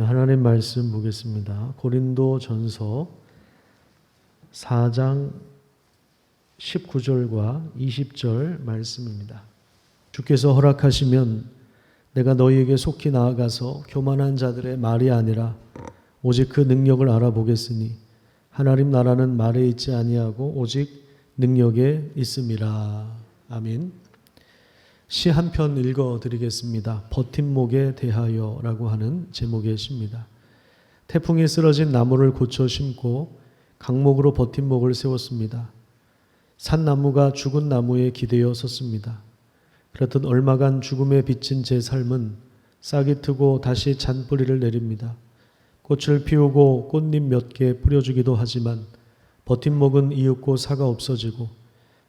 하나님 말씀 보겠습니다. 고린도전서 4장 19절과 20절 말씀입니다. 주께서 허락하시면 내가 너희에게 속히 나아가서 교만한 자들의 말이 아니라 오직 그 능력을 알아보겠으니 하나님 나라는 말에 있지 아니하고 오직 능력에 있음이라. 아멘. 시 한 편 읽어드리겠습니다. 버팀목에 대하여라고 하는 제목의 시입니다. 태풍에 쓰러진 나무를 고쳐 심고 강목으로 버팀목을 세웠습니다. 산나무가 죽은 나무에 기대어 섰습니다. 그렇듯 얼마간 죽음에 비친 제 삶은 싹이 트고 다시 잔뿌리를 내립니다. 꽃을 피우고 꽃잎 몇 개 뿌려주기도 하지만 버팀목은 이윽고 사가 없어지고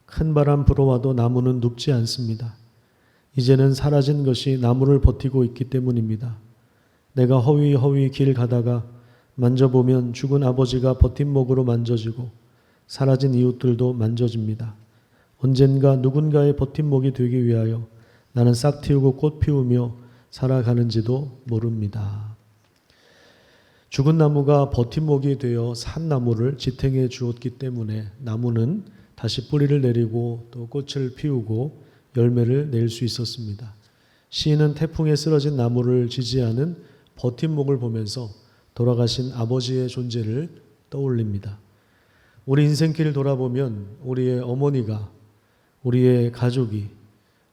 큰 바람 불어와도 나무는 눕지 않습니다. 이제는 사라진 것이 나무를 버티고 있기 때문입니다. 내가 허위허위 길 가다가 만져보면 죽은 아버지가 버팀목으로 만져지고 사라진 이웃들도 만져집니다. 언젠가 누군가의 버팀목이 되기 위하여 나는 싹 틔우고 꽃 피우며 살아가는지도 모릅니다. 죽은 나무가 버팀목이 되어 산 나무를 지탱해 주었기 때문에 나무는 다시 뿌리를 내리고 또 꽃을 피우고 열매를 낼 수 있었습니다. 시인은 태풍에 쓰러진 나무를 지지하는 버팀목을 보면서 돌아가신 아버지의 존재를 떠올립니다. 우리 인생길을 돌아보면 우리의 어머니가, 우리의 가족이,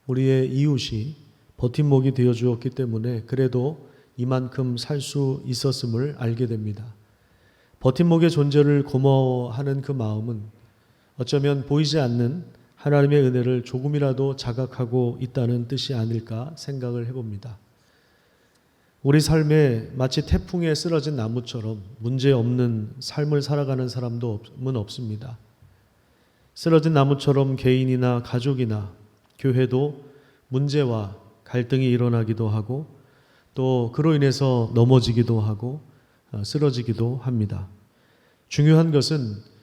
우리의 이웃이 버팀목이 되어 주었기 때문에 그래도 이만큼 살 수 있었음을 알게 됩니다. 버팀목의 존재를 고마워하는 그 마음은 어쩌면 보이지 않는 하나님의 은혜를 조금이라도 자각하고 있다는 뜻이 아닐까 생각을 해봅니다. 우리 삶에 마치 태풍에 쓰러진 나무처럼 문제없는 삶을 살아가는 사람은 없습니다. 쓰러진 나무처럼 개인이나 가족이나 교회도 문제와 갈등이 일어나기도 하고 또 그로 인해서 넘어지기도 하고 쓰러지기도 합니다. 중요한 것은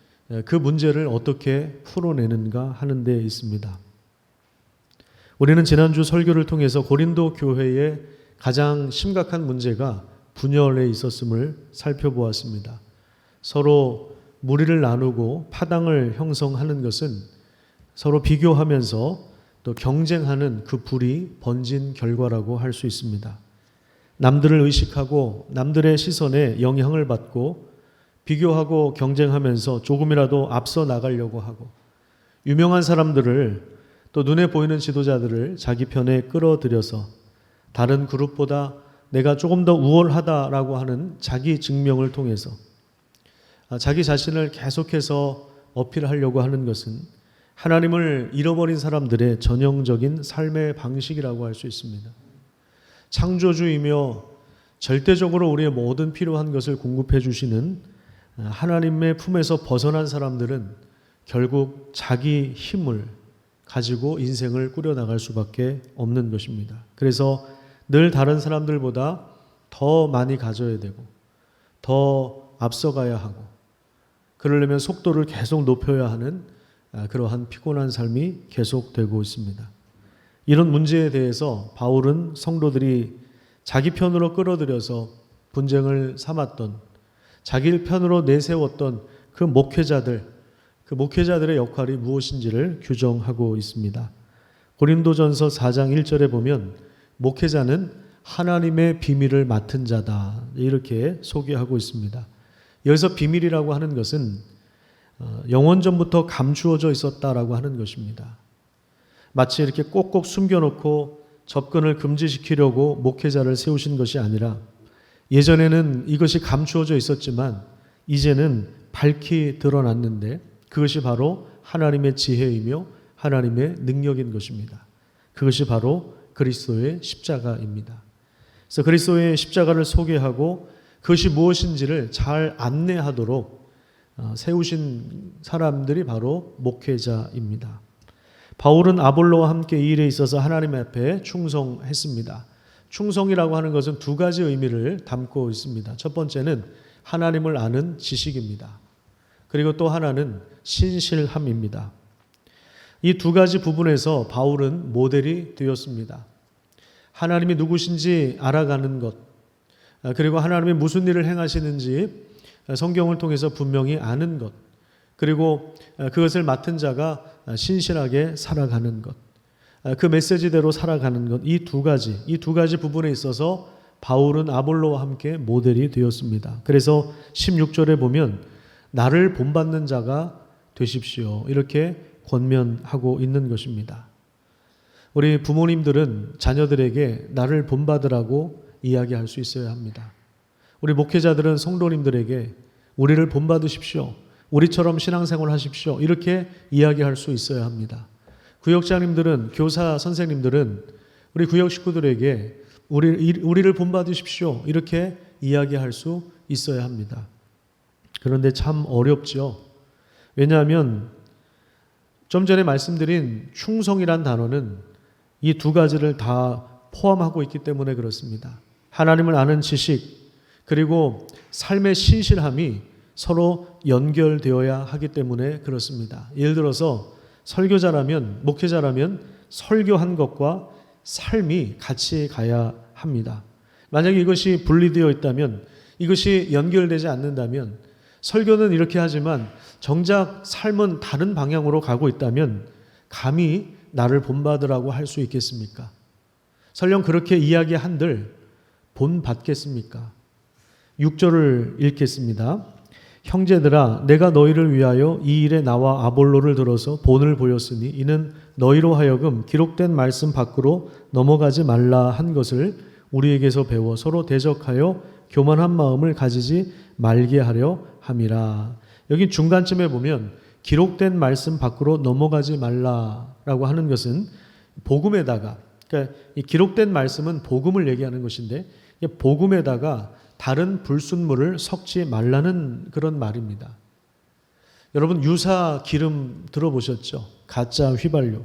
그 문제를 어떻게 풀어내는가 하는 데 있습니다. 우리는 지난주 설교를 통해서 고린도 교회의 가장 심각한 문제가 분열에 있었음을 살펴보았습니다. 서로 무리를 나누고 파당을 형성하는 것은 서로 비교하면서 또 경쟁하는 그 불이 번진 결과라고 할 수 있습니다. 남들을 의식하고 남들의 시선에 영향을 받고 비교하고 경쟁하면서 조금이라도 앞서 나가려고 하고 유명한 사람들을 또 눈에 보이는 지도자들을 자기 편에 끌어들여서 다른 그룹보다 내가 조금 더 우월하다라고 하는 자기 증명을 통해서 자기 자신을 계속해서 어필하려고 하는 것은 하나님을 잃어버린 사람들의 전형적인 삶의 방식이라고 할 수 있습니다. 창조주이며 절대적으로 우리의 모든 필요한 것을 공급해 주시는 하나님의 품에서 벗어난 사람들은 결국 자기 힘을 가지고 인생을 꾸려나갈 수밖에 없는 것입니다. 그래서 늘 다른 사람들보다 더 많이 가져야 되고 더 앞서가야 하고 그러려면 속도를 계속 높여야 하는 그러한 피곤한 삶이 계속되고 있습니다. 이런 문제에 대해서 바울은 성도들이 자기 편으로 끌어들여서 분쟁을 삼았던 자기 편으로 내세웠던 그 목회자들의 역할이 무엇인지를 규정하고 있습니다. 고린도전서 4장 1절에 보면 목회자는 하나님의 비밀을 맡은 자다 이렇게 소개하고 있습니다. 여기서 비밀이라고 하는 것은 영원전부터 감추어져 있었다라고 하는 것입니다. 마치 이렇게 꼭꼭 숨겨놓고 접근을 금지시키려고 목회자를 세우신 것이 아니라 예전에는 이것이 감추어져 있었지만 이제는 밝히 드러났는데 그것이 바로 하나님의 지혜이며 하나님의 능력인 것입니다. 그것이 바로 그리스도의 십자가입니다. 그래서 그리스도의 십자가를 소개하고 그것이 무엇인지를 잘 안내하도록 세우신 사람들이 바로 목회자입니다. 바울은 아볼로와 함께 이 일에 있어서 하나님 앞에 충성했습니다. 충성이라고 하는 것은 두 가지 의미를 담고 있습니다. 첫 번째는 하나님을 아는 지식입니다. 그리고 또 하나는 신실함입니다. 이 두 가지 부분에서 바울은 모델이 되었습니다. 하나님이 누구신지 알아가는 것, 그리고 하나님이 무슨 일을 행하시는지 성경을 통해서 분명히 아는 것, 그리고 그것을 맡은 자가 신실하게 살아가는 것, 그 메시지대로 살아가는 것, 이 두 가지 부분에 있어서 바울은 아볼로와 함께 모델이 되었습니다. 그래서 16절에 보면 나를 본받는 자가 되십시오, 이렇게 권면하고 있는 것입니다. 우리 부모님들은 자녀들에게 나를 본받으라고 이야기할 수 있어야 합니다. 우리 목회자들은 성도님들에게 우리를 본받으십시오, 우리처럼 신앙생활 하십시오, 이렇게 이야기할 수 있어야 합니다. 구역장님들은, 교사 선생님들은 우리 구역 식구들에게 우리를 본받으십시오, 이렇게 이야기할 수 있어야 합니다. 그런데 참 어렵죠. 왜냐하면 좀 전에 말씀드린 충성이란 단어는 이 두 가지를 다 포함하고 있기 때문에 그렇습니다. 하나님을 아는 지식, 그리고 삶의 신실함이 서로 연결되어야 하기 때문에 그렇습니다. 예를 들어서 설교자라면, 목회자라면 설교한 것과 삶이 같이 가야 합니다. 만약에 이것이 분리되어 있다면, 이것이 연결되지 않는다면, 설교는 이렇게 하지만 정작 삶은 다른 방향으로 가고 있다면 감히 나를 본받으라고 할 수 있겠습니까? 설령 그렇게 이야기한들 본받겠습니까? 6절을 읽겠습니다. 형제들아, 내가 너희를 위하여 이 일에 나와 아볼로를 들어서 본을 보였으니 이는 너희로 하여금 기록된 말씀 밖으로 넘어가지 말라 한 것을 우리에게서 배워 서로 대적하여 교만한 마음을 가지지 말게 하려 함이라. 여기 중간쯤에 보면 기록된 말씀 밖으로 넘어가지 말라라고 하는 것은 복음에다가, 그러니까 이 기록된 말씀은 복음을 얘기하는 것인데 복음에다가 다른 불순물을 섞지 말라는 그런 말입니다. 여러분 유사 기름 들어보셨죠? 가짜 휘발유.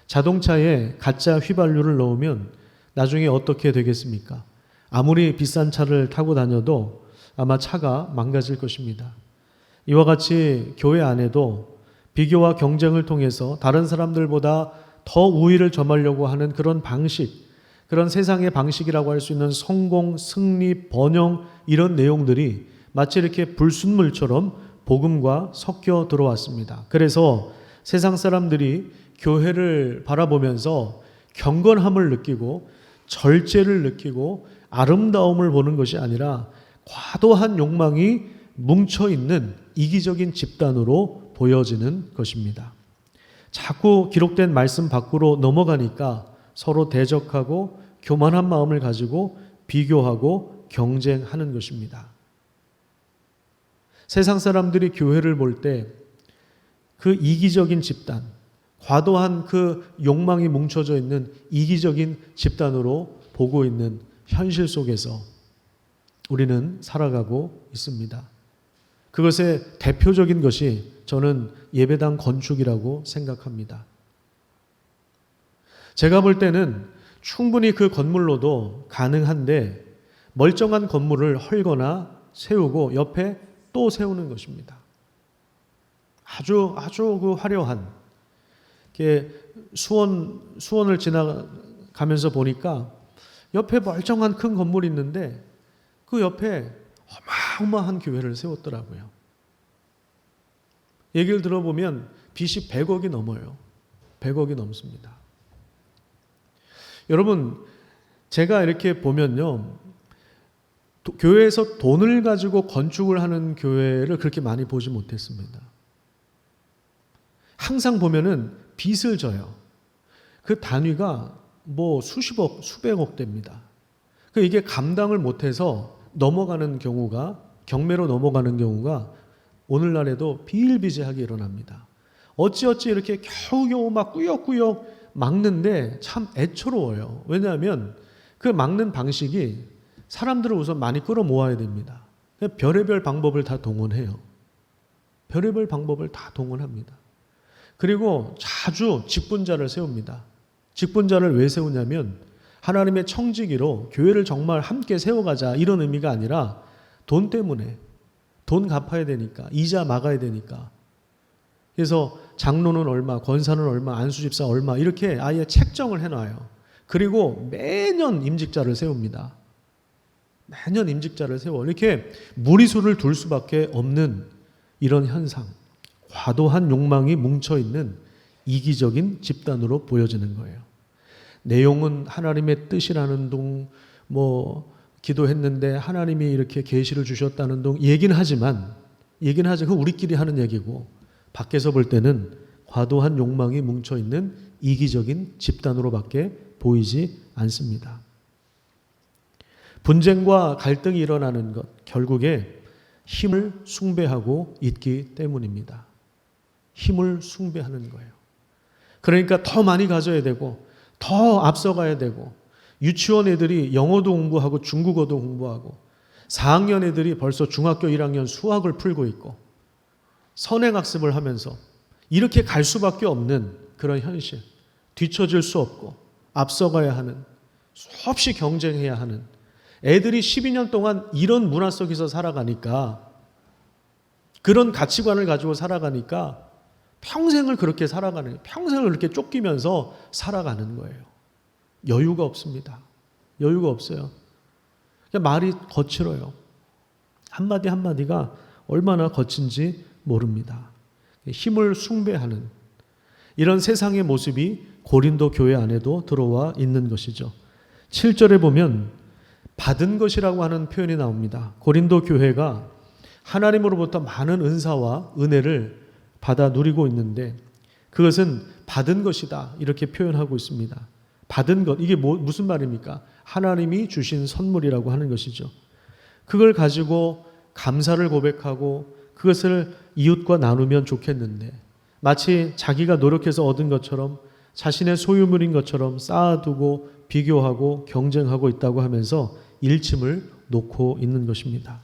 자동차에 가짜 휘발유를 넣으면 나중에 어떻게 되겠습니까? 아무리 비싼 차를 타고 다녀도 아마 차가 망가질 것입니다. 이와 같이 교회 안에도 비교와 경쟁을 통해서 다른 사람들보다 더 우위를 점하려고 하는 그런 방식, 그런 세상의 방식이라고 할 수 있는 성공, 승리, 번영, 이런 내용들이 마치 이렇게 불순물처럼 복음과 섞여 들어왔습니다. 그래서 세상 사람들이 교회를 바라보면서 경건함을 느끼고 절제를 느끼고 아름다움을 보는 것이 아니라 과도한 욕망이 뭉쳐있는 이기적인 집단으로 보여지는 것입니다. 자꾸 기록된 말씀 밖으로 넘어가니까 서로 대적하고 교만한 마음을 가지고 비교하고 경쟁하는 것입니다. 세상 사람들이 교회를 볼 때 그 이기적인 집단, 과도한 그 욕망이 뭉쳐져 있는 이기적인 집단으로 보고 있는 현실 속에서 우리는 살아가고 있습니다. 그것의 대표적인 것이 저는 예배당 건축이라고 생각합니다. 제가 볼 때는 충분히 그 건물로도 가능한데 멀쩡한 건물을 헐거나 세우고 옆에 또 세우는 것입니다. 아주 그 화려한 수원을 지나가면서 보니까 옆에 멀쩡한 큰 건물이 있는데 그 옆에 어마어마한 교회를 세웠더라고요. 얘기를 들어보면 빚이 100억이 넘어요. 100억이 넘습니다. 여러분, 제가 이렇게 보면요, 교회에서 돈을 가지고 건축을 하는 교회를 그렇게 많이 보지 못했습니다. 항상 보면은 빚을 져요. 그 단위가 뭐 수십억, 수백억 됩니다. 이게 감당을 못해서 넘어가는 경우가, 경매로 넘어가는 경우가 오늘날에도 비일비재하게 일어납니다. 어찌어찌 이렇게 겨우겨우 막 꾸역꾸역 막는데 참 애처로워요. 왜냐하면 그 막는 방식이 사람들을 우선 많이 끌어모아야 됩니다. 별의별 방법을 다 동원해요. 별의별 방법을 다 동원합니다. 그리고 자주 직분자를 세웁니다. 직분자를 왜 세우냐면 하나님의 청지기로 교회를 정말 함께 세워가자 이런 의미가 아니라 돈 때문에, 돈 갚아야 되니까, 이자 막아야 되니까. 그래서 장로는 얼마, 권사는 얼마, 안수집사 얼마 이렇게 아예 책정을 해놔요. 그리고 매년 임직자를 세웁니다. 매년 임직자를 세워 이렇게 무리수를 둘 수밖에 없는 이런 현상, 과도한 욕망이 뭉쳐있는 이기적인 집단으로 보여지는 거예요. 내용은 하나님의 뜻이라는 둥, 기도했는데 하나님이 이렇게 계시를 주셨다는 둥 얘기는 하지만 그건 우리끼리 하는 얘기고, 밖에서 볼 때는 과도한 욕망이 뭉쳐있는 이기적인 집단으로밖에 보이지 않습니다. 분쟁과 갈등이 일어나는 것, 결국에 힘을 숭배하고 있기 때문입니다. 힘을 숭배하는 거예요. 그러니까 더 많이 가져야 되고 더 앞서가야 되고, 유치원 애들이 영어도 공부하고 중국어도 공부하고 4학년 애들이 벌써 중학교 1학년 수학을 풀고 있고 선행학습을 하면서 이렇게 갈 수밖에 없는 그런 현실, 뒤처질 수 없고 앞서가야 하는, 수없이 경쟁해야 하는, 애들이 12년 동안 이런 문화 속에서 살아가니까, 그런 가치관을 가지고 살아가니까 평생을 그렇게 살아가는, 평생을 그렇게 쫓기면서 살아가는 거예요. 여유가 없습니다. 여유가 없어요. 말이 거칠어요. 한마디 한마디가 얼마나 거친지 모릅니다. 힘을 숭배하는 이런 세상의 모습이 고린도 교회 안에도 들어와 있는 것이죠. 7절에 보면 받은 것이라고 하는 표현이 나옵니다. 고린도 교회가 하나님으로부터 많은 은사와 은혜를 받아 누리고 있는데 그것은 받은 것이다 이렇게 표현하고 있습니다. 받은 것, 이게 무슨 말입니까? 하나님이 주신 선물이라고 하는 것이죠. 그걸 가지고 감사를 고백하고 그것을 이웃과 나누면 좋겠는데, 마치 자기가 노력해서 얻은 것처럼, 자신의 소유물인 것처럼 쌓아두고 비교하고 경쟁하고 있다고 하면서 일침을 놓고 있는 것입니다.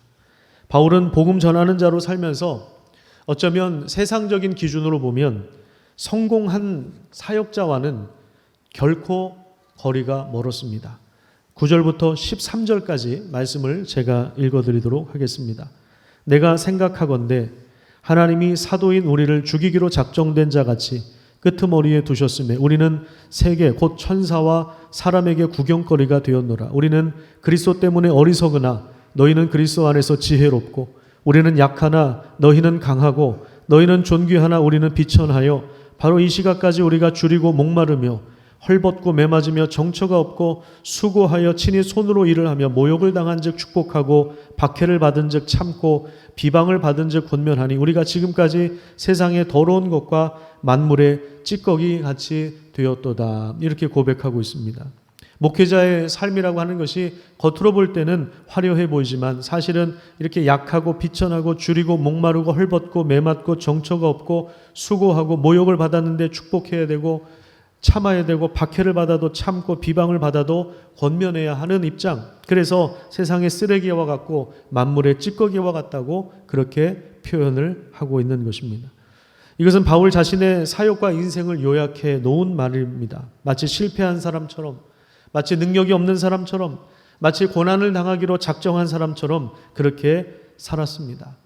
바울은 복음 전하는 자로 살면서 어쩌면 세상적인 기준으로 보면 성공한 사역자와는 결코 거리가 멀었습니다. 9절부터 13절까지 말씀을 제가 읽어드리도록 하겠습니다. 내가 생각하건대 하나님이 사도인 우리를 죽이기로 작정된 자같이 끄트머리에 두셨음에 우리는 세계 곧 천사와 사람에게 구경거리가 되었노라. 우리는 그리스도 때문에 어리석으나 너희는 그리스도 안에서 지혜롭고, 우리는 약하나 너희는 강하고, 너희는 존귀하나 우리는 비천하여 바로 이 시각까지 우리가 줄이고 목마르며 헐벗고 매맞으며 정처가 없고 수고하여 친히 손으로 일을 하며 모욕을 당한 즉 축복하고 박해를 받은 즉 참고 비방을 받은 즉 권면하니 우리가 지금까지 세상의 더러운 것과 만물의 찌꺼기 같이 되었도다. 이렇게 고백하고 있습니다. 목회자의 삶이라고 하는 것이 겉으로 볼 때는 화려해 보이지만 사실은 이렇게 약하고 비천하고 줄이고 목마르고 헐벗고 매맞고 정처가 없고 수고하고 모욕을 받았는데 축복해야 되고 참아야 되고 박해를 받아도 참고 비방을 받아도 권면해야 하는 입장. 그래서 세상의 쓰레기와 같고 만물의 찌꺼기와 같다고 그렇게 표현을 하고 있는 것입니다. 이것은 바울 자신의 사역과 인생을 요약해 놓은 말입니다. 마치 실패한 사람처럼, 마치 능력이 없는 사람처럼, 마치 고난을 당하기로 작정한 사람처럼 그렇게 살았습니다.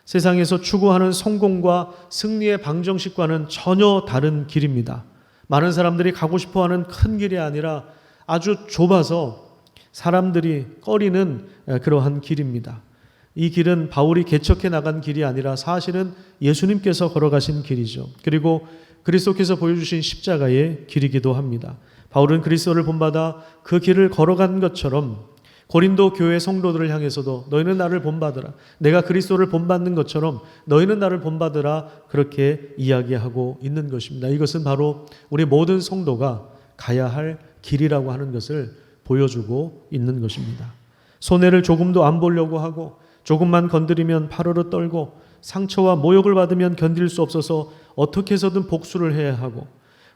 세상에서 추구하는 성공과 승리의 방정식과는 전혀 다른 길입니다. 많은 사람들이 가고 싶어하는 큰 길이 아니라 아주 좁아서 사람들이 꺼리는 그러한 길입니다. 이 길은 바울이 개척해 나간 길이 아니라 사실은 예수님께서 걸어가신 길이죠. 그리고 그리스도께서 보여주신 십자가의 길이기도 합니다. 바울은 그리스도를 본받아 그 길을 걸어간 것처럼 고린도 교회 성도들을 향해서도 너희는 나를 본받으라, 내가 그리스도를 본받는 것처럼 너희는 나를 본받으라, 그렇게 이야기하고 있는 것입니다. 이것은 바로 우리 모든 성도가 가야 할 길이라고 하는 것을 보여주고 있는 것입니다. 손해를 조금도 안 보려고 하고 조금만 건드리면 파르르 떨고 상처와 모욕을 받으면 견딜 수 없어서 어떻게 해서든 복수를 해야 하고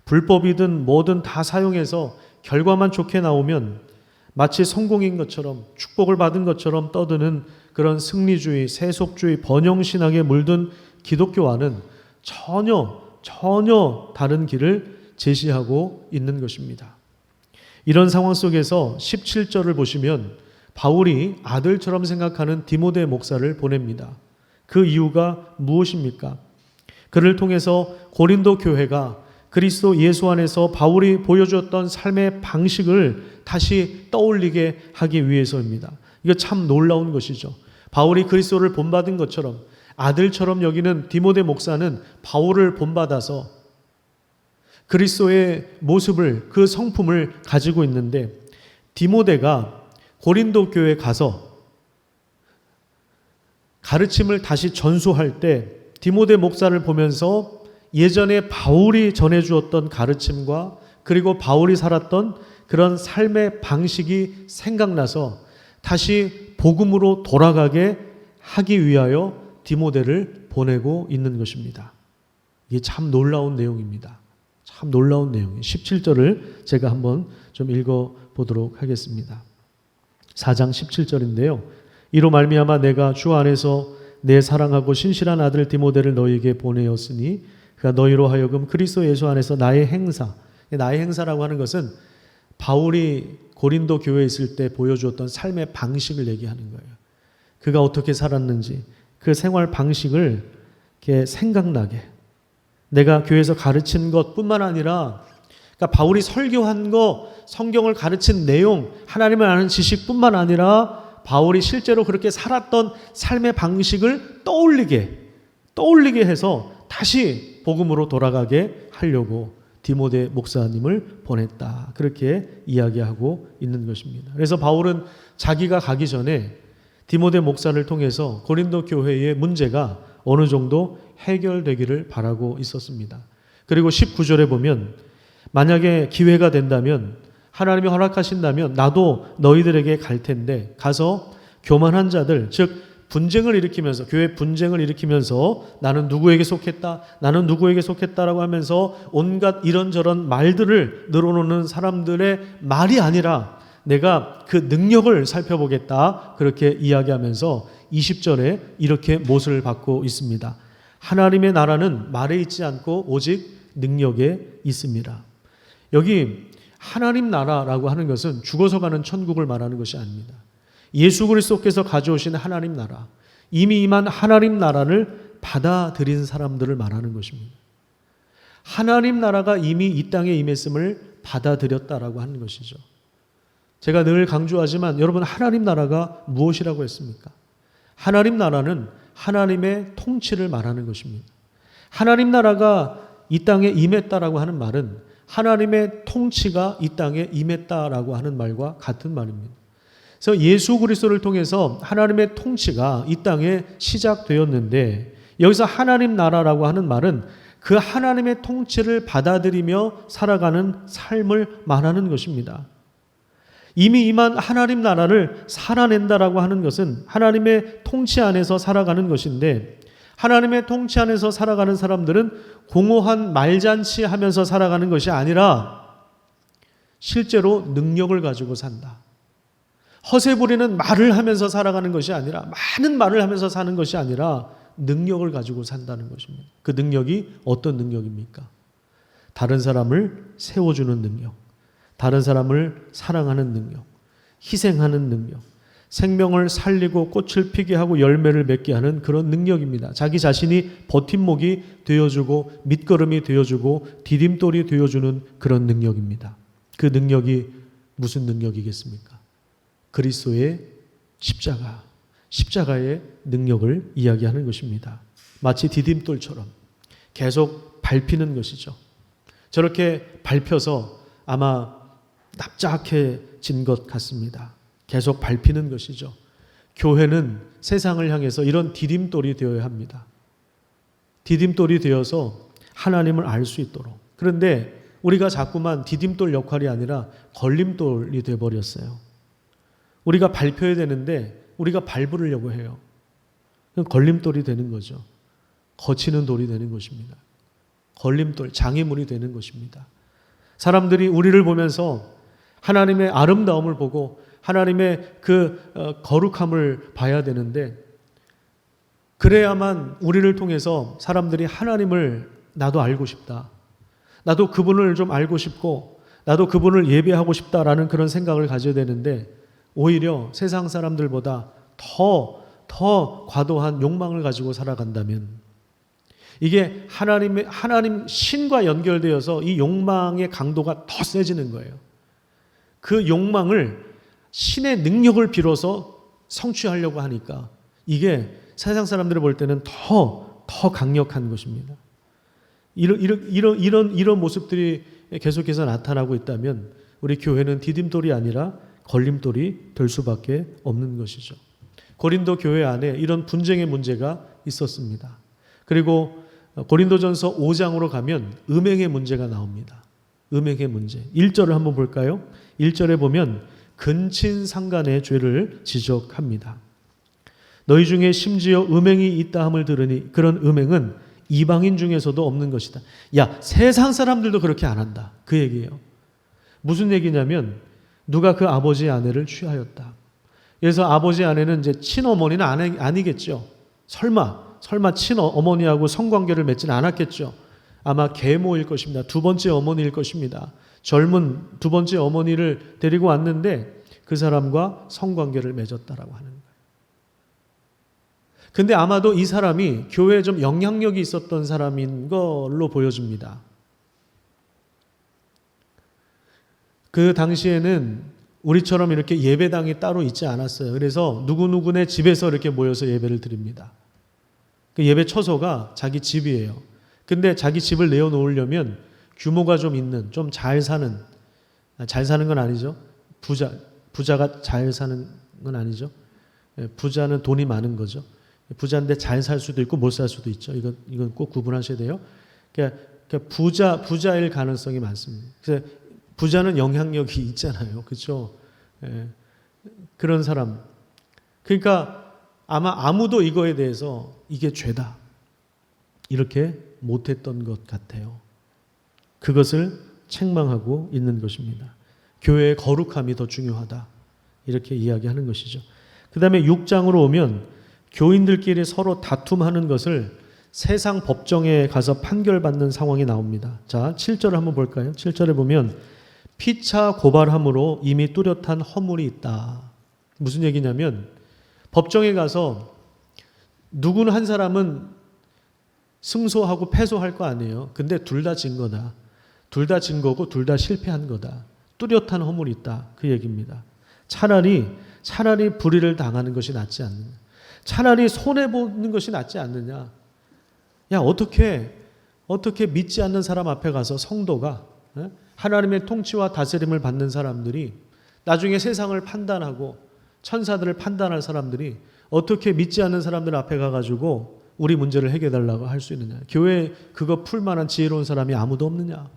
불법이든 뭐든 다 사용해서 결과만 좋게 나오면 마치 성공인 것처럼 축복을 받은 것처럼 떠드는 그런 승리주의, 세속주의, 번영신학에 물든 기독교와는 전혀 다른 길을 제시하고 있는 것입니다. 이런 상황 속에서 17절을 보시면 바울이 아들처럼 생각하는 디모데 목사를 보냅니다. 그 이유가 무엇입니까? 그를 통해서 고린도 교회가 그리스도 예수 안에서 바울이 보여주었던 삶의 방식을 다시 떠올리게 하기 위해서입니다. 이거 참 놀라운 것이죠. 바울이 그리스도를 본받은 것처럼 아들처럼 여기는 디모데 목사는 바울을 본받아서 그리스도의 모습을, 그 성품을 가지고 있는데, 디모데가 고린도 교회에 가서 가르침을 다시 전수할 때 디모데 목사를 보면서 예전에 바울이 전해주었던 가르침과 그리고 바울이 살았던 그런 삶의 방식이 생각나서 다시 복음으로 돌아가게 하기 위하여 디모데를 보내고 있는 것입니다. 이게 참 놀라운 내용입니다. 참 놀라운 내용이에요. 17절을 제가 한번 좀 읽어보도록 하겠습니다. 4장 17절인데요. 이로 말미암아 내가 주 안에서 내 사랑하고 신실한 아들 디모데를 너희에게 보내었으니 그가 너희로 하여금 그리스도 예수 안에서 나의 행사, 나의 행사라고 하는 것은 바울이 고린도 교회에 있을 때 보여주었던 삶의 방식을 얘기하는 거예요. 그가 어떻게 살았는지 그 생활 방식을 이렇게 생각나게, 내가 교회에서 가르친 것뿐만 아니라, 그러니까 바울이 설교한 거, 성경을 가르친 내용, 하나님을 아는 지식뿐만 아니라 바울이 실제로 그렇게 살았던 삶의 방식을 떠올리게 해서 다시 복음으로 돌아가게 하려고 디모데 목사님을 보냈다. 그렇게 이야기하고 있는 것입니다. 그래서 바울은 자기가 가기 전에 디모데 목사를 통해서 고린도 교회의 문제가 어느 정도 해결되기를 바라고 있었습니다. 그리고 19절에 보면 만약에 기회가 된다면, 하나님이 허락하신다면 나도 너희들에게 갈 텐데 가서 교만한 자들, 즉 분쟁을 일으키면서, 교회 분쟁을 일으키면서 나는 누구에게 속했다, 나는 누구에게 속했다라고 하면서 온갖 이런저런 말들을 늘어놓는 사람들의 말이 아니라 내가 그 능력을 살펴보겠다, 그렇게 이야기하면서 20절에 이렇게 못을 받고 있습니다. 하나님의 나라는 말에 있지 않고 오직 능력에 있습니다. 여기 하나님 나라라고 하는 것은 죽어서 가는 천국을 말하는 것이 아닙니다. 예수 그리스도께서 가져오신 하나님 나라, 이미 임한 하나님 나라를 받아들인 사람들을 말하는 것입니다. 하나님 나라가 이미 이 땅에 임했음을 받아들였다라고 하는 것이죠. 제가 늘 강조하지만 여러분, 하나님 나라가 무엇이라고 했습니까? 하나님 나라는 하나님의 통치를 말하는 것입니다. 하나님 나라가 이 땅에 임했다라고 하는 말은 하나님의 통치가 이 땅에 임했다라고 하는 말과 같은 말입니다. 그래서 예수 그리스도를 통해서 하나님의 통치가 이 땅에 시작되었는데, 여기서 하나님 나라라고 하는 말은 그 하나님의 통치를 받아들이며 살아가는 삶을 말하는 것입니다. 이미 임한 하나님 나라를 살아낸다라고 하는 것은 하나님의 통치 안에서 살아가는 것인데, 하나님의 통치 안에서 살아가는 사람들은 공허한 말잔치 하면서 살아가는 것이 아니라 실제로 능력을 가지고 산다. 허세 부리는 말을 하면서 살아가는 것이 아니라, 많은 말을 하면서 사는 것이 아니라 능력을 가지고 산다는 것입니다. 그 능력이 어떤 능력입니까? 다른 사람을 세워주는 능력, 다른 사람을 사랑하는 능력, 희생하는 능력, 생명을 살리고 꽃을 피게 하고 열매를 맺게 하는 그런 능력입니다. 자기 자신이 버팀목이 되어주고 밑거름이 되어주고 디딤돌이 되어주는 그런 능력입니다. 그 능력이 무슨 능력이겠습니까? 그리스도의 십자가의 능력을 이야기하는 것입니다. 마치 디딤돌처럼 계속 밟히는 것이죠. 저렇게 밟혀서 아마 납작해진 것 같습니다. 계속 밟히는 것이죠. 교회는 세상을 향해서 이런 디딤돌이 되어야 합니다. 디딤돌이 되어서 하나님을 알 수 있도록. 그런데 우리가 자꾸만 디딤돌 역할이 아니라 걸림돌이 되어버렸어요. 우리가 밟혀야 되는데 우리가 밟으려고 해요. 걸림돌이 되는 거죠. 거치는 돌이 되는 것입니다. 걸림돌, 장애물이 되는 것입니다. 사람들이 우리를 보면서 하나님의 아름다움을 보고 하나님의 그 거룩함을 봐야 되는데, 그래야만 우리를 통해서 사람들이 하나님을 나도 알고 싶다, 나도 그분을 좀 알고 싶고 나도 그분을 예배하고 싶다라는 그런 생각을 가져야 되는데, 오히려 세상 사람들보다 더 과도한 욕망을 가지고 살아간다면, 이게 하나님 신과 연결되어서 이 욕망의 강도가 더 세지는 거예요. 그 욕망을 신의 능력을 빌어서 성취하려고 하니까 이게 세상 사람들이 볼 때는 더 강력한 것입니다. 이런 모습들이 계속해서 나타나고 있다면 우리 교회는 디딤돌이 아니라 걸림돌이 될 수밖에 없는 것이죠. 고린도 교회 안에 이런 분쟁의 문제가 있었습니다. 그리고 고린도전서 5장으로 가면 음행의 문제가 나옵니다. 음행의 문제. 1절을 한번 볼까요? 1절에 보면 근친상간의 죄를 지적합니다. 너희 중에 심지어 음행이 있다 함을 들으니 그런 음행은 이방인 중에서도 없는 것이다. 야, 세상 사람들도 그렇게 안 한다. 그 얘기예요. 무슨 얘기냐면 누가 그 아버지의 아내를 취하였다. 그래서 아버지 아내는 이제 친어머니는 아니겠죠. 설마 친어머니하고 성관계를 맺지는 않았겠죠. 아마 계모일 것입니다. 두 번째 어머니일 것입니다. 젊은 두 번째 어머니를 데리고 왔는데 그 사람과 성관계를 맺었다라고 하는 거예요. 근데 아마도 이 사람이 교회에 좀 영향력이 있었던 사람인 걸로 보여집니다. 그 당시에는 우리처럼 이렇게 예배당이 따로 있지 않았어요. 그래서 누구누구네 집에서 이렇게 모여서 예배를 드립니다. 그 예배 처소가 자기 집이에요. 근데 자기 집을 내어놓으려면 규모가 좀 있는, 좀 잘 사는 건 아니죠. 부자가 잘 사는 건 아니죠. 부자는 돈이 많은 거죠. 부자인데 잘 살 수도 있고 못 살 수도 있죠. 이건 꼭 구분하셔야 돼요. 그러니까 부자일 가능성이 많습니다. 그래서 부자는 영향력이 있잖아요. 그렇죠? 그런 사람. 그러니까 아마 아무도 이거에 대해서 이게 죄다. 이렇게 못했던 것 같아요. 그것을 책망하고 있는 것입니다. 교회의 거룩함이 더 중요하다. 이렇게 이야기하는 것이죠. 그 다음에 6장으로 오면 교인들끼리 서로 다툼하는 것을 세상 법정에 가서 판결받는 상황이 나옵니다. 자, 7절을 한번 볼까요? 7절에 보면 피차 고발함으로 이미 뚜렷한 허물이 있다. 무슨 얘기냐면 법정에 가서 누구는 한 사람은 승소하고 패소할 거 아니에요. 근데 둘 다 진 거다. 둘 다 진 거고 둘 다 실패한 거다. 뚜렷한 허물이 있다. 그 얘기입니다. 차라리 불의를 당하는 것이 낫지 않느냐. 차라리 손해보는 것이 낫지 않느냐. 야, 어떻게 믿지 않는 사람 앞에 가서 성도가 하나님의 통치와 다스림을 받는 사람들이 나중에 세상을 판단하고 천사들을 판단할 사람들이 어떻게 믿지 않는 사람들 앞에 가가지고 우리 문제를 해결해달라고 할 수 있느냐. 교회에 그거 풀 만한 지혜로운 사람이 아무도 없느냐.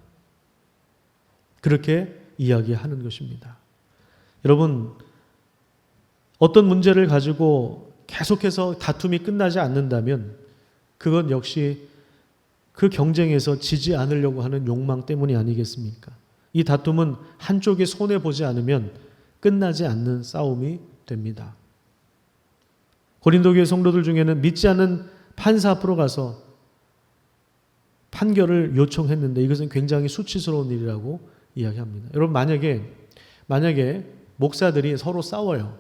그렇게 이야기하는 것입니다. 여러분, 어떤 문제를 가지고 계속해서 다툼이 끝나지 않는다면 그건 역시 그 경쟁에서 지지 않으려고 하는 욕망 때문이 아니겠습니까? 이 다툼은 한쪽이 손해보지 않으면 끝나지 않는 싸움이 됩니다. 고린도 교회 성도들 중에는 믿지 않는 판사 앞으로 가서 판결을 요청했는데 이것은 굉장히 수치스러운 일이라고 이야기합니다. 여러분, 만약에 목사들이 서로 싸워요.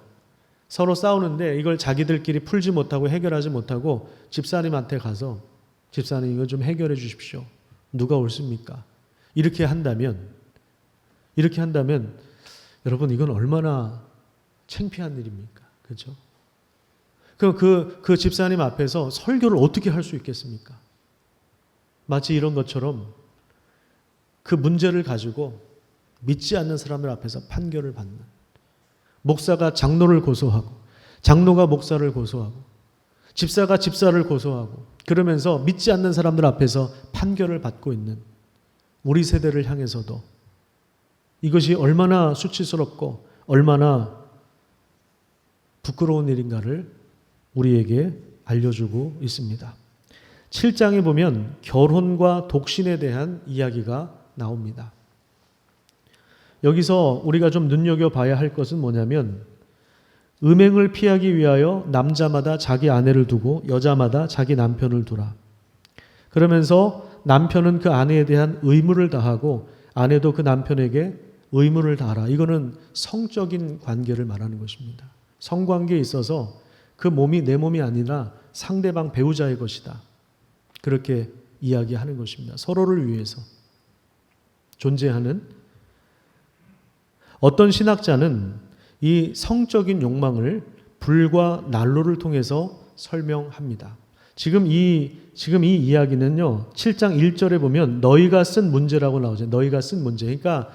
서로 싸우는데 이걸 자기들끼리 풀지 못하고 해결하지 못하고 집사님한테 가서 집사님 이거 좀 해결해 주십시오. 누가 옳습니까? 이렇게 한다면 여러분 이건 얼마나 창피한 일입니까? 그렇죠? 그 집사님 앞에서 설교를 어떻게 할 수 있겠습니까? 마치 이런 것처럼 그 문제를 가지고 믿지 않는 사람들 앞에서 판결을 받는, 목사가 장로를 고소하고 장로가 목사를 고소하고 집사가 집사를 고소하고 그러면서 믿지 않는 사람들 앞에서 판결을 받고 있는 우리 세대를 향해서도 이것이 얼마나 수치스럽고 얼마나 부끄러운 일인가를 우리에게 알려주고 있습니다. 7장에 보면 결혼과 독신에 대한 이야기가 나옵니다. 여기서 우리가 좀 눈여겨봐야 할 것은 뭐냐면 음행을 피하기 위하여 남자마다 자기 아내를 두고 여자마다 자기 남편을 두라. 그러면서 남편은 그 아내에 대한 의무를 다하고 아내도 그 남편에게 의무를 다하라. 이거는 성적인 관계를 말하는 것입니다. 성관계에 있어서 그 몸이 내 몸이 아니라 상대방 배우자의 것이다. 그렇게 이야기하는 것입니다. 서로를 위해서 존재하는. 어떤 신학자는 이 성적인 욕망을 불과 난로를 통해서 설명합니다. 지금 이 이야기는요, 7장 1절에 보면 너희가 쓴 문제라고 나오죠. 너희가 쓴 문제. 그러니까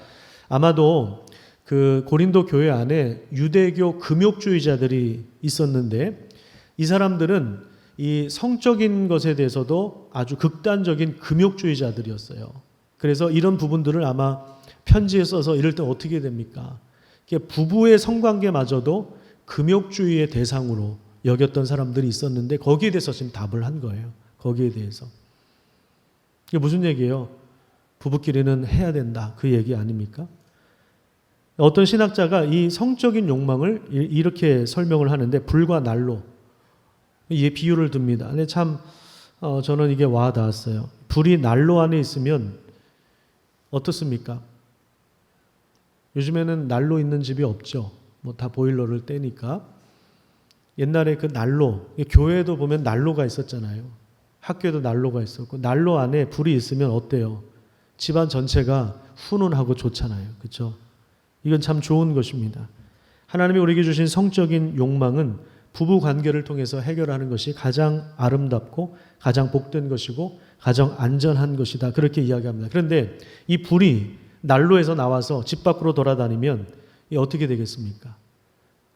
아마도 그 고린도 교회 안에 유대교 금욕주의자들이 있었는데 이 사람들은 이 성적인 것에 대해서도 아주 극단적인 금욕주의자들이었어요. 그래서 이런 부분들을 아마 편지에 써서 이럴 때 어떻게 됩니까? 부부의 성관계마저도 금욕주의의 대상으로 여겼던 사람들이 있었는데 거기에 대해서 지금 답을 한 거예요. 거기에 대해서. 이게 무슨 얘기예요? 부부끼리는 해야 된다. 그 얘기 아닙니까? 어떤 신학자가 이 성적인 욕망을 이렇게 설명을 하는데 불과 난로. 이 비유를 듭니다. 근데 참 저는 이게 와 닿았어요. 불이 난로 안에 있으면 어떻습니까? 요즘에는 난로 있는 집이 없죠. 뭐 다 보일러를 떼니까. 옛날에 그 난로, 교회에도 보면 난로가 있었잖아요. 학교에도 난로가 있었고 난로 안에 불이 있으면 어때요? 집안 전체가 훈훈하고 좋잖아요. 그렇죠? 이건 참 좋은 것입니다. 하나님이 우리에게 주신 성적인 욕망은 부부 관계를 통해서 해결하는 것이 가장 아름답고 가장 복된 것이고 가장 안전한 것이다. 그렇게 이야기합니다. 그런데 이 불이 난로에서 나와서 집 밖으로 돌아다니면 이게 어떻게 되겠습니까?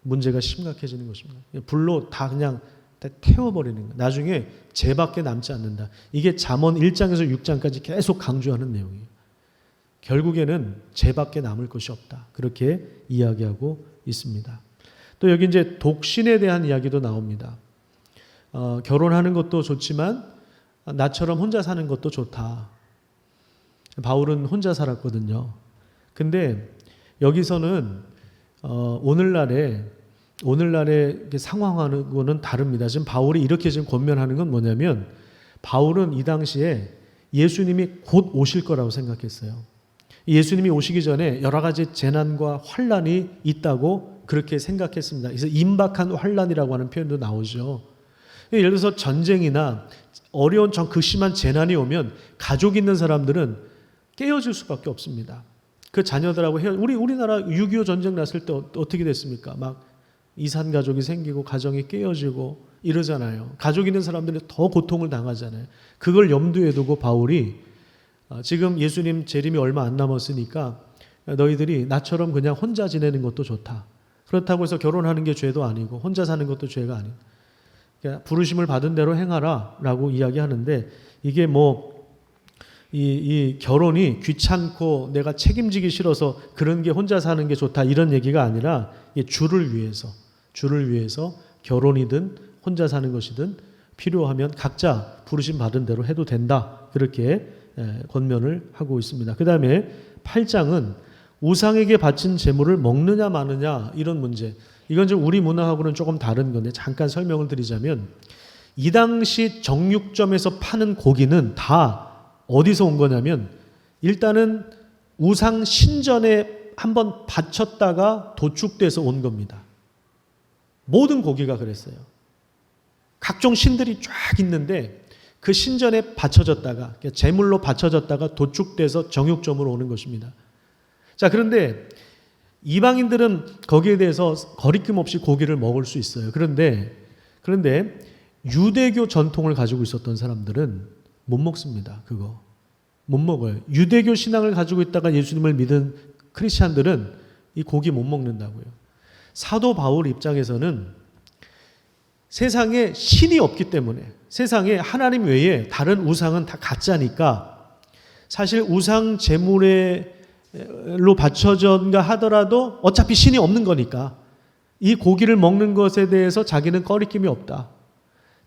문제가 심각해지는 것입니다. 불로 다 그냥 다 태워버리는 거예요. 나중에 죄밖에 남지 않는다. 이게 잠언 1장에서 6장까지 계속 강조하는 내용이에요. 결국에는 죄밖에 남을 것이 없다. 그렇게 이야기하고 있습니다. 또 여기 이제 독신에 대한 이야기도 나옵니다. 결혼하는 것도 좋지만 나처럼 혼자 사는 것도 좋다. 바울은 혼자 살았거든요. 근데 여기서는 오늘날의 상황하고는 다릅니다. 지금 바울이 이렇게 지금 권면하는 건 뭐냐면 바울은 이 당시에 예수님이 곧 오실 거라고 생각했어요. 예수님이 오시기 전에 여러 가지 재난과 환란이 있다고 그렇게 생각했습니다. 그래서 임박한 환란이라고 하는 표현도 나오죠. 예를 들어서 전쟁이나 어려운 극심한 재난이 오면 가족 있는 사람들은 깨어질 수밖에 없습니다. 그 자녀들하고 우리나라 6.25 전쟁 났을 때 어떻게 됐습니까? 막 이산 가족이 생기고 가정이 깨어지고 이러잖아요. 가족 있는 사람들이 더 고통을 당하잖아요. 그걸 염두에 두고 바울이 지금 예수님 재림이 얼마 안 남았으니까 너희들이 나처럼 그냥 혼자 지내는 것도 좋다. 그렇다고 해서 결혼하는 게 죄도 아니고 혼자 사는 것도 죄가 아니고 그러니까 부르심을 받은 대로 행하라 라고 이야기하는데 이게 이 결혼이 귀찮고 내가 책임지기 싫어서 그런 게 혼자 사는 게 좋다 이런 얘기가 아니라 주를 위해서 결혼이든 혼자 사는 것이든 필요하면 각자 부르심 받은 대로 해도 된다. 그렇게 권면을 하고 있습니다. 그 다음에 8장은 우상에게 바친 제물을 먹느냐 마느냐 이런 문제. 이건 좀 우리 문화하고는 조금 다른 건데 잠깐 설명을 드리자면 이 당시 정육점에서 파는 고기는 다 어디서 온 거냐면 일단은 우상 신전에 한번 바쳤다가 도축돼서 온 겁니다. 모든 고기가 그랬어요. 각종 신들이 쫙 있는데 그 신전에 바쳐졌다가 제물로 바쳐졌다가 도축돼서 정육점으로 오는 것입니다. 자, 그런데 이방인들은 거기에 대해서 거리낌 없이 고기를 먹을 수 있어요. 그런데 유대교 전통을 가지고 있었던 사람들은 못 먹습니다. 그거 못 먹어요. 유대교 신앙을 가지고 있다가 예수님을 믿은 크리스찬들은 이 고기 못 먹는다고요. 사도 바울 입장에서는 세상에 신이 없기 때문에 세상에 하나님 외에 다른 우상은 다 가짜니까 사실 우상 제물로 바쳐졌는가 하더라도 어차피 신이 없는 거니까 이 고기를 먹는 것에 대해서 자기는 꺼리낌이 없다.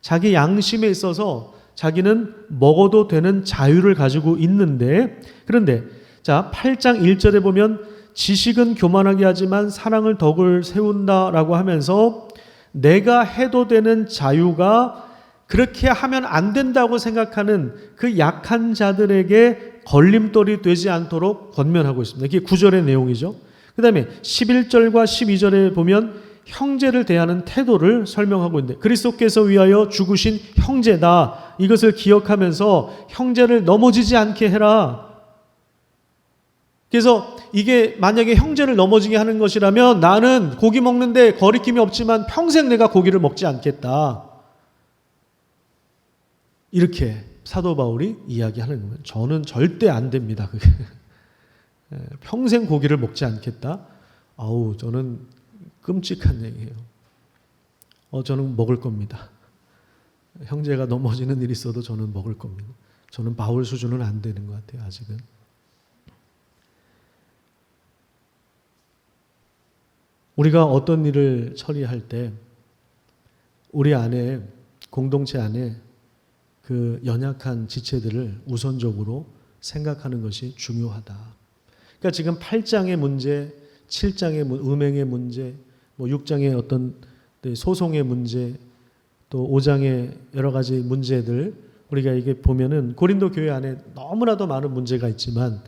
자기 양심에 있어서 자기는 먹어도 되는 자유를 가지고 있는데 그런데 자 8장 1절에 보면 지식은 교만하게 하지만 사랑을 덕을 세운다라고 하면서 내가 해도 되는 자유가 그렇게 하면 안 된다고 생각하는 그 약한 자들에게 걸림돌이 되지 않도록 권면하고 있습니다. 이게 9절의 내용이죠. 그 다음에 11절과 12절에 보면 형제를 대하는 태도를 설명하고 있는데 그리스도께서 위하여 죽으신 형제다. 이것을 기억하면서 형제를 넘어지지 않게 해라. 그래서 이게 만약에 형제를 넘어지게 하는 것이라면 나는 고기 먹는데 거리낌이 없지만 평생 내가 고기를 먹지 않겠다. 이렇게 사도 바울이 이야기하는 거예요. 저는 절대 안 됩니다. 그게. 평생 고기를 먹지 않겠다. 아우, 저는 끔찍한 얘기예요. 저는 먹을 겁니다. 형제가 넘어지는 일이 있어도 저는 먹을 겁니다. 저는 바울 수준은 안 되는 것 같아요, 아직은. 우리가 어떤 일을 처리할 때 우리 안에, 공동체 안에 그 연약한 지체들을 우선적으로 생각하는 것이 중요하다. 그러니까 지금 8장의 문제, 7장의 음행의 문제, 6장의 어떤 소송의 문제, 또 5장의 여러 가지 문제들, 우리가 이게 보면은 고린도 교회 안에 너무나도 많은 문제가 있지만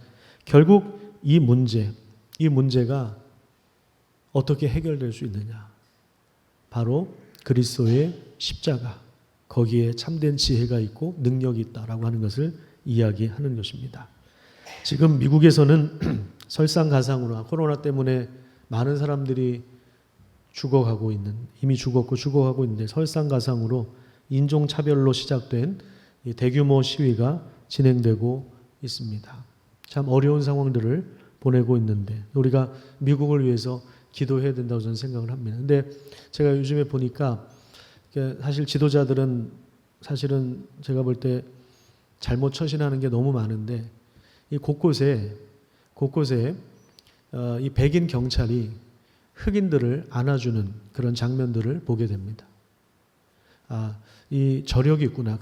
결국 이 문제가 어떻게 해결될 수 있느냐? 바로 그리스도의 십자가, 거기에 참된 지혜가 있고 능력이 있다라고 하는 것을 이야기하는 것입니다. 지금 미국에서는 설상가상으로 코로나 때문에 많은 사람들이 이미 죽었고 죽어가고 있는데 설상가상으로 인종차별로 시작된 이 대규모 시위가 진행되고 있습니다. 참 어려운 상황들을 보내고 있는데 우리가 미국을 위해서 기도해야 된다고 저는 생각을 합니다. 근데 제가 요즘에 보니까 사실 지도자들은 사실은 제가 볼 때 잘못 처신하는 게 너무 많은데 이 곳곳에 이 백인 경찰이 흑인들을 안아주는 그런 장면들을 보게 됩니다. 이 저력이 있구나.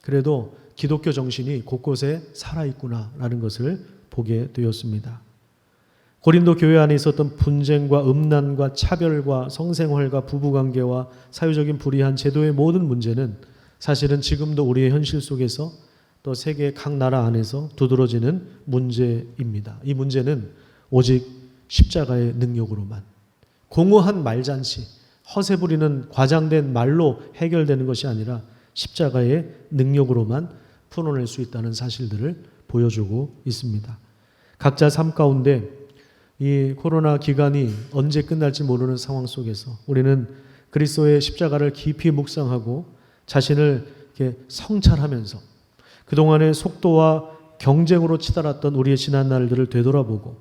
그래도 기독교 정신이 곳곳에 살아있구나라는 것을 보게 되었습니다. 고린도 교회 안에 있었던 분쟁과 음란과 차별과 성생활과 부부관계와 사회적인 불이한 제도의 모든 문제는 사실은 지금도 우리의 현실 속에서 또 세계 각 나라 안에서 두드러지는 문제입니다. 이 문제는 오직 십자가의 능력으로만, 공허한 말잔치, 허세 부리는 과장된 말로 해결되는 것이 아니라 십자가의 능력으로만 풀어낼 수 있다는 사실들을 보여주고 있습니다. 각자 삶 가운데 이 코로나 기간이 언제 끝날지 모르는 상황 속에서 우리는 그리스도의 십자가를 깊이 묵상하고 자신을 이렇게 성찰하면서 그동안의 속도와 경쟁으로 치달았던 우리의 지난 날들을 되돌아보고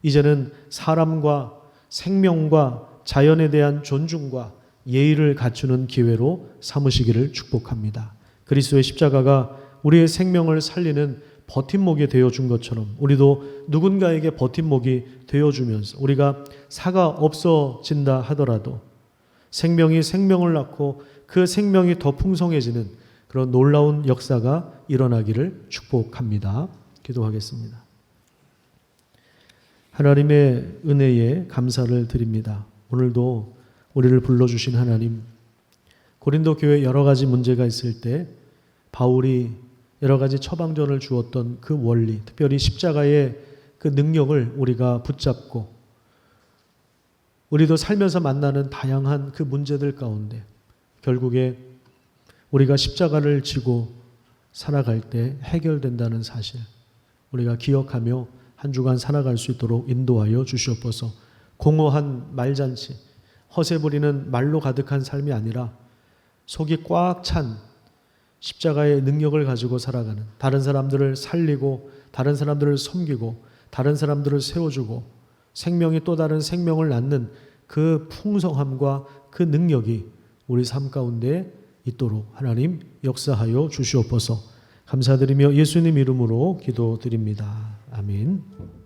이제는 사람과 생명과 자연에 대한 존중과 예의를 갖추는 기회로 삼으시기를 축복합니다. 그리스도의 십자가가 우리의 생명을 살리는 버팀목이 되어준 것처럼 우리도 누군가에게 버팀목이 되어주면서 우리가 사가 없어진다 하더라도 생명이 생명을 낳고 그 생명이 더 풍성해지는 그런 놀라운 역사가 일어나기를 축복합니다. 기도하겠습니다. 하나님의 은혜에 감사를 드립니다. 오늘도 우리를 불러주신 하나님, 고린도 교회에 여러 가지 문제가 있을 때 바울이 여러 가지 처방전을 주었던 그 원리, 특별히 십자가의 그 능력을 우리가 붙잡고 우리도 살면서 만나는 다양한 그 문제들 가운데 결국에 우리가 십자가를 지고 살아갈 때 해결된다는 사실 우리가 기억하며 한 주간 살아갈 수 있도록 인도하여 주시옵소서. 공허한 말잔치, 허세 부리는 말로 가득한 삶이 아니라 속이 꽉 찬 십자가의 능력을 가지고 살아가는, 다른 사람들을 살리고 다른 사람들을 섬기고 다른 사람들을 세워주고 생명이 또 다른 생명을 낳는 그 풍성함과 그 능력이 우리 삶 가운데 있도록 하나님 역사하여 주시옵소서. 감사드리며 예수님 이름으로 기도드립니다. 아멘.